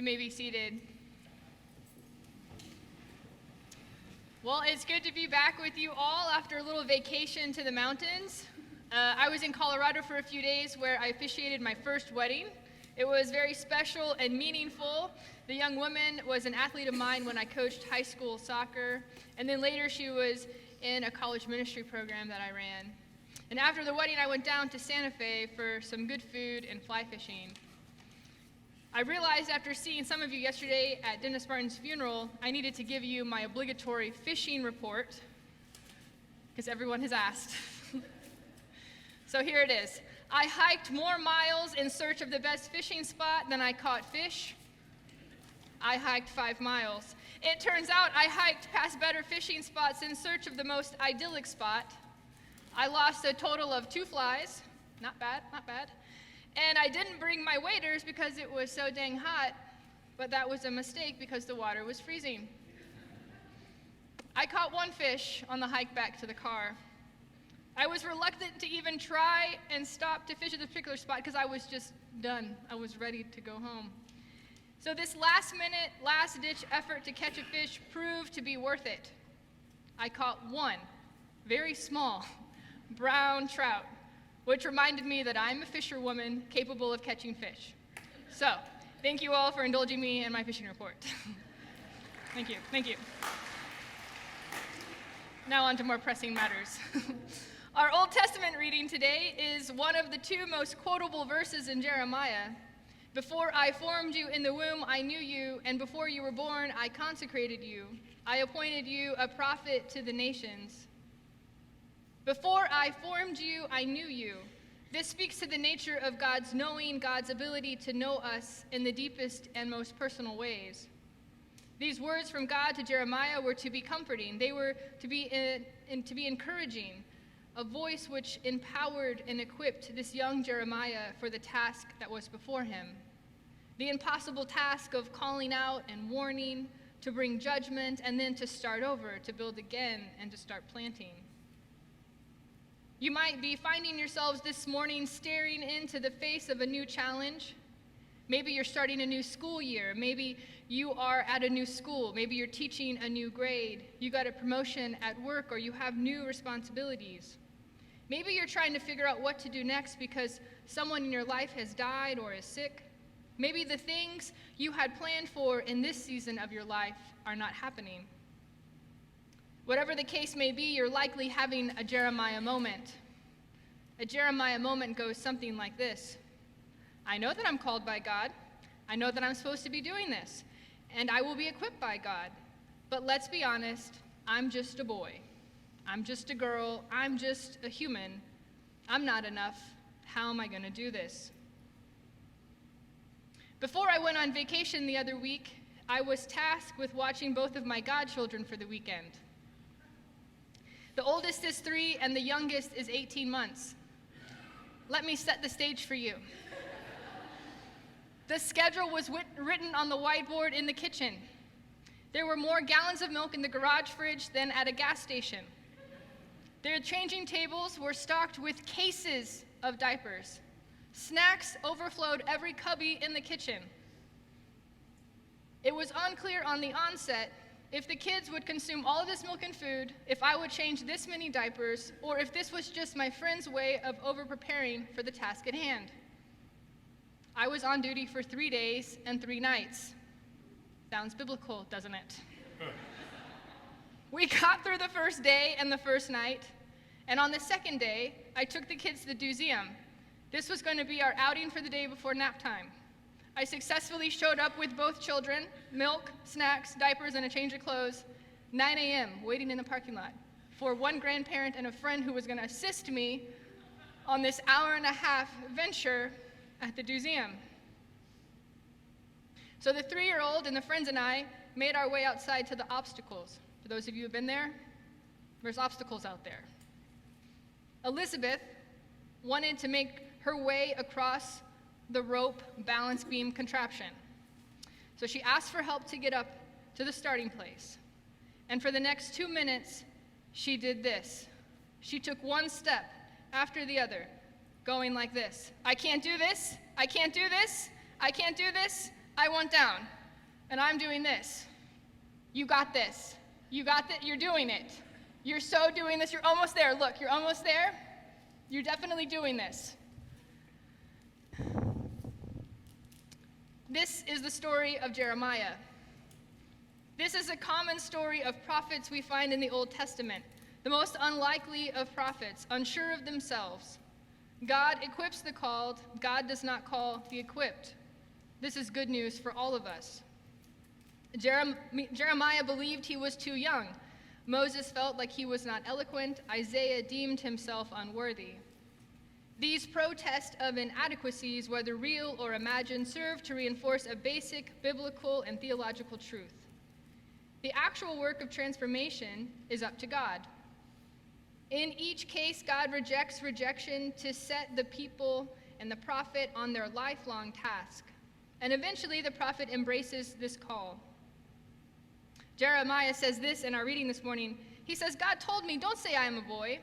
may be seated. Well, it's good to be back with you all after a little vacation to the mountains. I was in Colorado for a few days where I officiated my first wedding. It was very special and meaningful. The young woman was an athlete of mine when I coached high school soccer, and then later she was in a college ministry program that I ran. And after the wedding, I went down to Santa Fe for some good food and fly fishing. I realized after seeing some of you yesterday at Dennis Martin's funeral, I needed to give you my obligatory fishing report, because everyone has asked. So here it is. I hiked more miles in search of the best fishing spot than I caught fish. I hiked 5 miles. It turns out I hiked past better fishing spots in search of the most idyllic spot. I lost a total of 2 flies. Not bad, not bad. And I didn't bring my waders because it was so dang hot, but that was a mistake because the water was freezing. I caught 1 fish on the hike back to the car. I was reluctant to even try and stop to fish at this particular spot because I was just done. I was ready to go home. So this last-minute, last-ditch effort to catch a fish proved to be worth it. I caught 1 very small brown trout, which reminded me that I'm a fisherwoman capable of catching fish. So, thank you all for indulging me in my fishing report. Thank you, thank you. Now on to more pressing matters. Our Old Testament reading today is one of the 2 most quotable verses in Jeremiah. Before I formed you in the womb, I knew you, and before you were born, I consecrated you. I appointed you a prophet to the nations. Before I formed you, I knew you. This speaks to the nature of God's knowing, God's ability to know us in the deepest and most personal ways. These words from God to Jeremiah were to be comforting. They were to be encouraging, a voice which empowered and equipped this young Jeremiah for the task that was before him. The impossible task of calling out and warning, to bring judgment, and then to start over, to build again, and to start planting. You might be finding yourselves this morning staring into the face of a new challenge. Maybe you're starting a new school year. Maybe you are at a new school. Maybe you're teaching a new grade. You got a promotion at work, or you have new responsibilities. Maybe you're trying to figure out what to do next because someone in your life has died or is sick. Maybe the things you had planned for in this season of your life are not happening. Whatever the case may be, you're likely having a Jeremiah moment. A Jeremiah moment goes something like this. I know that I'm called by God. I know that I'm supposed to be doing this, and I will be equipped by God. But let's be honest, I'm just a boy. I'm just a girl. I'm just a human. I'm not enough. How am I going to do this? Before I went on vacation the other week, I was tasked with watching both of my godchildren for the weekend. The oldest is 3 and the youngest is 18 months. Let me set the stage for you. The schedule was written on the whiteboard in the kitchen. There were more gallons of milk in the garage fridge than at a gas station. Their changing tables were stocked with cases of diapers. Snacks overflowed every cubby in the kitchen. It was unclear on the onset if the kids would consume all of this milk and food, if I would change this many diapers, or if this was just my friend's way of over-preparing for the task at hand. I was on duty for 3 days and 3 nights. Sounds biblical, doesn't it? We got through the first day and the first night, and on the second day, I took the kids to the museum. This was going to be our outing for the day before nap time. I successfully showed up with both children, milk, snacks, diapers, and a change of clothes, 9 a.m., waiting in the parking lot for one grandparent and a friend who was going to assist me on this hour-and-a-half venture at the museum. So the 3-year-old and the friends and I made our way outside to the obstacles. For those of you who have been there, there's obstacles out there. Elizabeth wanted to make her way across the rope balance beam contraption. So she asked for help to get up to the starting place. And for the next 2 minutes, she did this. She took one step after the other, going like this. I can't do this. I can't do this. I can't do this. I want down. and I'm doing this. You got this. You got that. You're doing it. You're so doing this. You're almost there. Look, you're almost there. You're definitely doing this. This is the story of Jeremiah. This is a common story of prophets we find in the Old Testament, the most unlikely of prophets, unsure of themselves. God equips the called. God does not call the equipped. This is good news for all of us. Jeremiah believed he was too young. Moses felt like he was not eloquent. Isaiah deemed himself unworthy. These protests of inadequacies, whether real or imagined, serve to reinforce a basic biblical and theological truth. The actual work of transformation is up to God. In each case, God rejects rejection to set the people and the prophet on their lifelong task. And eventually, the prophet embraces this call. Jeremiah says this in our reading this morning. He says, God told me, don't say I am a boy.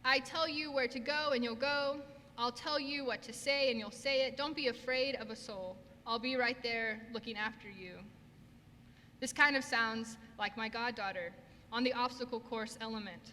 I tell you where to go, and you'll go. I'll tell you what to say, and you'll say it. Don't be afraid of a soul. I'll be right there looking after you. This kind of sounds like my goddaughter on the obstacle course element.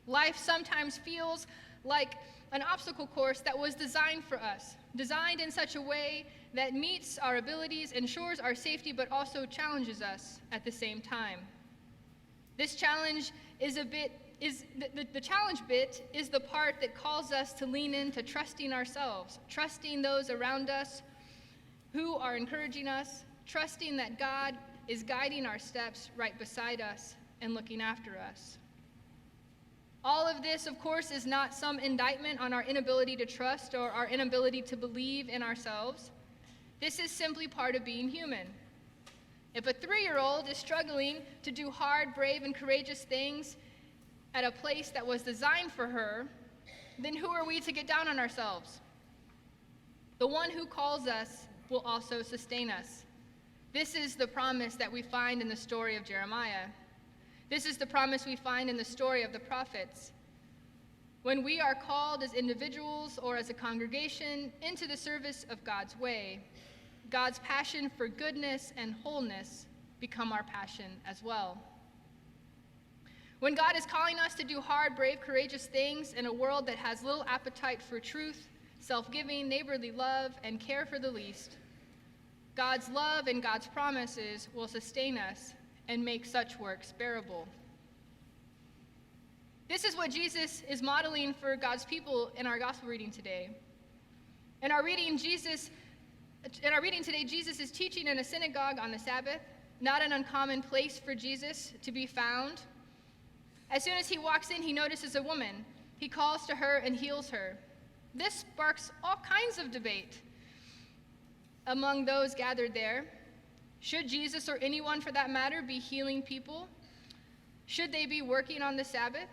Life sometimes feels like an obstacle course that was designed for us, designed in such a way that meets our abilities, ensures our safety, but also challenges us at the same time. This challenge the challenge bit is the part that calls us to lean into trusting ourselves, trusting those around us who are encouraging us, trusting that God is guiding our steps right beside us and looking after us. All of this, of course, is not some indictment on our inability to trust or our inability to believe in ourselves. This is simply part of being human. If a 3-year-old is struggling to do hard, brave, and courageous things at a place that was designed for her, then who are we to get down on ourselves? The one who calls us will also sustain us. This is the promise that we find in the story of Jeremiah. This is the promise we find in the story of the prophets. When we are called as individuals or as a congregation into the service of God's way, God's passion for goodness and wholeness become our passion as well. When God is calling us to do hard, brave, courageous things in a world that has little appetite for truth, self-giving, neighborly love, and care for the least, God's love and God's promises will sustain us and make such works bearable. This is what Jesus is modeling for God's people in our gospel reading today. In our reading today, Jesus is teaching in a synagogue on the Sabbath, not an uncommon place for Jesus to be found. As soon as he walks in, he notices a woman. He calls to her and heals her. This sparks all kinds of debate among those gathered there. Should Jesus, or anyone for that matter, be healing people? Should they be working on the Sabbath?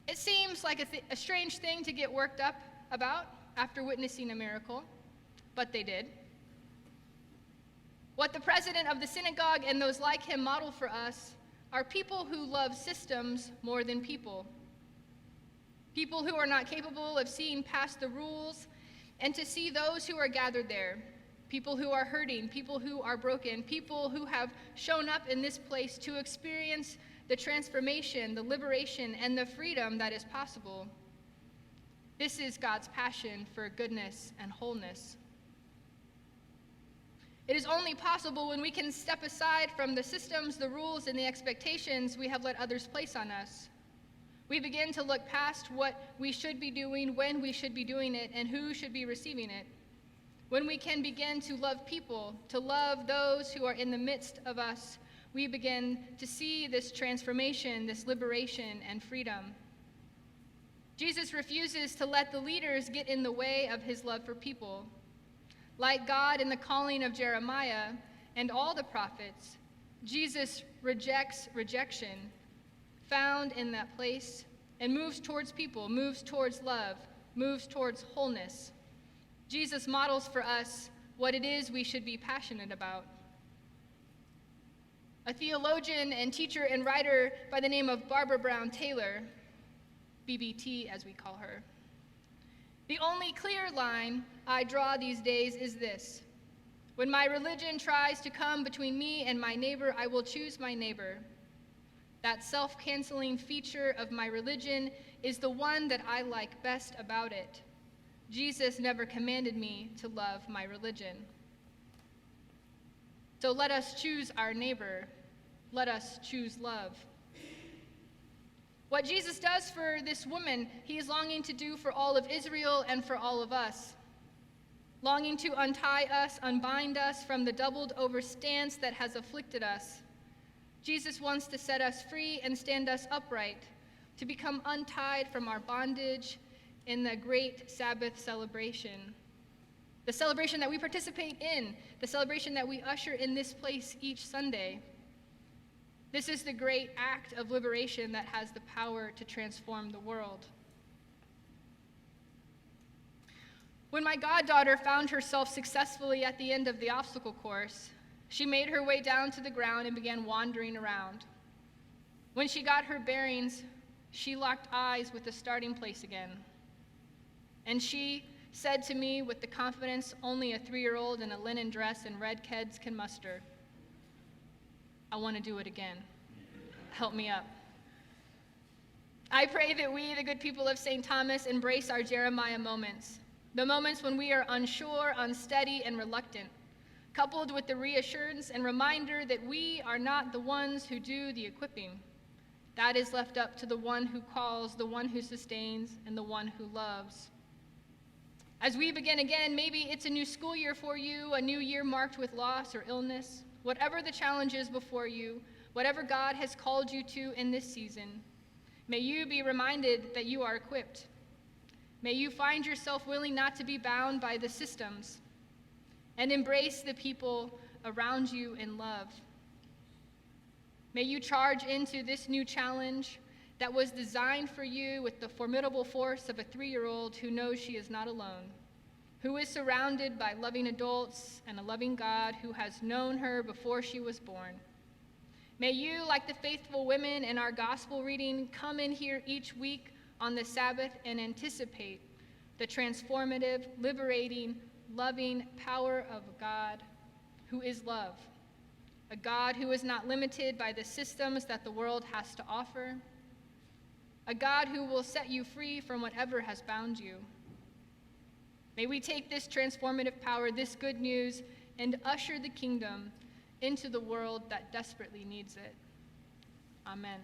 It seems like a strange thing to get worked up about after witnessing a miracle, but they did. What the president of the synagogue and those like him model for us are people who love systems more than people. People who are not capable of seeing past the rules and to see those who are gathered there. People who are hurting, people who are broken, people who have shown up in this place to experience the transformation, the liberation, and the freedom that is possible. This is God's passion for goodness and wholeness. It is only possible when we can step aside from the systems, the rules, and the expectations we have let others place on us. We begin to look past what we should be doing, when we should be doing it, and who should be receiving it. When we can begin to love people, to love those who are in the midst of us, we begin to see this transformation, this liberation, and freedom. Jesus refuses to let the leaders get in the way of his love for people. Like God in the calling of Jeremiah and all the prophets, Jesus rejects rejection found in that place and moves towards people, moves towards love, moves towards wholeness. Jesus models for us what it is we should be passionate about. A theologian and teacher and writer by the name of Barbara Brown Taylor, BBT as we call her. The only clear line I draw these days is this: When my religion tries to come between me and my neighbor, I will choose my neighbor. That self-canceling feature of my religion is the one that I like best about it. Jesus never commanded me to love my religion. So let us choose our neighbor. Let us choose love. What Jesus does for this woman, he is longing to do for all of Israel and for all of us. Longing to untie us, unbind us from the doubled over stance that has afflicted us. Jesus wants to set us free and stand us upright, to become untied from our bondage in the great Sabbath celebration. The celebration that we participate in, the celebration that we usher in this place each Sunday. This is the great act of liberation that has the power to transform the world. When my goddaughter found herself successfully at the end of the obstacle course, she made her way down to the ground and began wandering around. When she got her bearings, she locked eyes with the starting place again. And she said to me with the confidence only a 3-year-old in a linen dress and red Keds can muster, "I want to do it again. Help me up." I pray that we, the good people of St. Thomas, embrace our Jeremiah moments, the moments when we are unsure, unsteady, and reluctant, coupled with the reassurance and reminder that we are not the ones who do the equipping. That is left up to the one who calls, the one who sustains, and the one who loves. As we begin again, maybe it's a new school year for you, a new year marked with loss or illness. Whatever the challenge is before you, whatever God has called you to in this season, may you be reminded that you are equipped. May you find yourself willing not to be bound by the systems and embrace the people around you in love. May you charge into this new challenge that was designed for you with the formidable force of a 3-year-old who knows she is not alone, who is surrounded by loving adults and a loving God who has known her before she was born. May you, like the faithful women in our gospel reading, come in here each week on the Sabbath and anticipate the transformative, liberating, loving power of God who is love, a God who is not limited by the systems that the world has to offer, a God who will set you free from whatever has bound you. May we take this transformative power, this good news, and usher the kingdom into the world that desperately needs it. Amen.